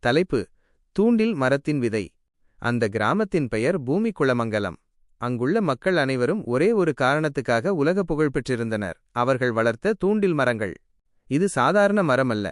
தலைப்பு: தூண்டில் மரத்தின் விதை. அந்த கிராமத்தின் பெயர் பூமிக்குளமங்கலம். அங்குள்ள மக்கள் அனைவரும் ஒரே ஒரு காரணத்துக்காக உலக புகழ் பெற்றிருந்தனர்: அவர்கள் வளர்த்த தூண்டில் மரங்கள். இது சாதாரண மரமல்ல.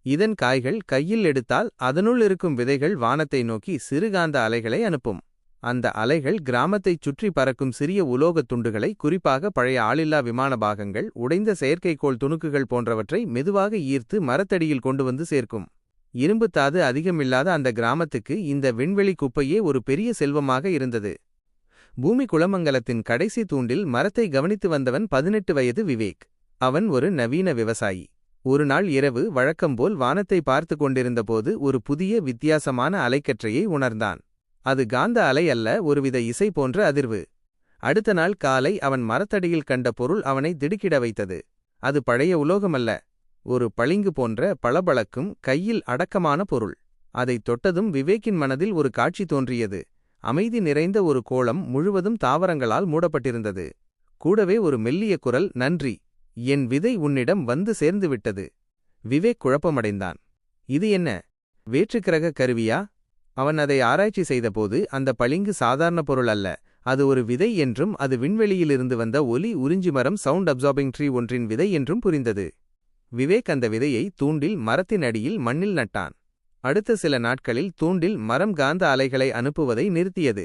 இதன் காய்கள் கையில் எடுத்தால் அதனுள் இருக்கும் விதைகள் வானத்தை நோக்கி சிறுகாந்த அலைகளை அனுப்பும். அந்த அலைகள் கிராமத்தைச் சுற்றி பறக்கும் சிறிய உலோகத் துண்டுகளை, குறிப்பாக பழைய ஆளில்லா விமான பாகங்கள், உடைந்த செயற்கைக்கோள் துணுக்குகள் போன்றவற்றை மெதுவாக ஈர்த்து மரத்தடியில் கொண்டு வந்து சேர்க்கும். இரும்புத்தாது அதிகமில்லாத அந்த கிராமத்துக்கு இந்த விண்வெளி குப்பையே ஒரு பெரிய செல்வமாக இருந்தது. பூமிக்குளமங்கலத்தின் கடைசி தூண்டில் மரத்தை கவனித்து வந்தவன் 18 வயது விவேக். அவன் ஒரு நவீன விவசாயி. ஒரு நாள் இரவு வழக்கம்போல் வானத்தை பார்த்து கொண்டிருந்தபோது ஒரு புதிய வித்தியாசமான அலைக்கற்றையை உணர்ந்தான். அது காந்த அலை அல்ல, ஒருவித இசை போன்ற அதிர்வு. அடுத்த நாள் காலை அவன் மரத்தடியில் கண்ட பொருள் அவனை திடுக்கிட வைத்தது. அது பழைய உலோகமல்ல, ஒரு பளிங்கு போன்ற பளபளக்கும் கையில் அடக்கமான பொருள். அதைத் தொட்டதும் விவேக்கின் மனதில் ஒரு காட்சி தோன்றியது. அமைதி நிறைந்த ஒரு கோளம் முழுவதும் தாவரங்களால் மூடப்பட்டிருந்தது. கூடவே ஒரு மெல்லிய குரல்: நன்றி, என் விதை உன்னிடம் வந்து சேர்ந்துவிட்டது. விவேக் குழப்பமடைந்தான். இது என்ன, வேற்றுக்கிரக கருவியா? அவன் அதை ஆராய்ச்சி செய்தபோது அந்த பளிங்கு சாதாரண பொருள் அல்ல, அது ஒரு விதை என்றும் அது விண்வெளியிலிருந்து வந்த ஒலி உறிஞ்சி மரம், சவுண்ட் அப்சார்பிங் ட்ரீ ஒன்றின் விதை என்றும் புரிந்தது. விவேக் அந்த விதையை தூண்டில் மரத்தின் அடியில் மண்ணில் நட்டான். அடுத்த சில நாட்களில் தூண்டில் மரம் காந்த அலைகளை அனுப்புவதை நிறுத்தியது.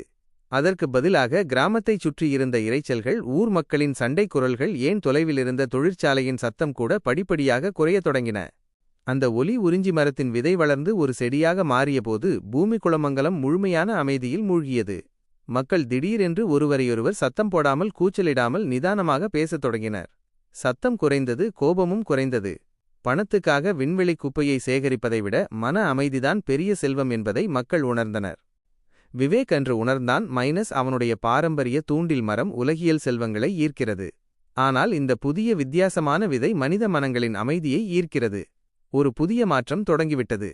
அதற்கு பதிலாக கிராமத்தைச் சுற்றியிருந்த இரைச்சல்கள், ஊர் மக்களின் சண்டை குரல்கள், ஏன் தொலைவிலிருந்த தொழிற்சாலையின் சத்தம் கூட படிப்படியாக குறையத் தொடங்கின. அந்த ஒலி உறிஞ்சி மரத்தின் விதை வளர்ந்து ஒரு செடியாக மாறியபோது பூமிக்குளமங்கலம் முழுமையான அமைதியில் மூழ்கியது. மக்கள் திடீரென்று ஒருவரையொருவர் சத்தம் போடாமல், கூச்சலிடாமல் நிதானமாக பேசத் தொடங்கினர். சத்தம் குறைந்தது, கோபமும் குறைந்தது. பணத்துக்காக விண்வெளி குப்பையை சேகரிப்பதை விட மன அமைதிதான் பெரிய செல்வம் என்பதை மக்கள் உணர்ந்தனர். விவேக் அன்று உணர்ந்தான், அவனுடைய பாரம்பரிய தூண்டில் மரம் உலகியல் செல்வங்களை ஈர்க்கிறது. ஆனால் இந்த புதிய வித்தியாசமான விதை மனித மனங்களின் அமைதியை ஈர்க்கிறது. ஒரு புதிய மாற்றம் தொடங்கிவிட்டது.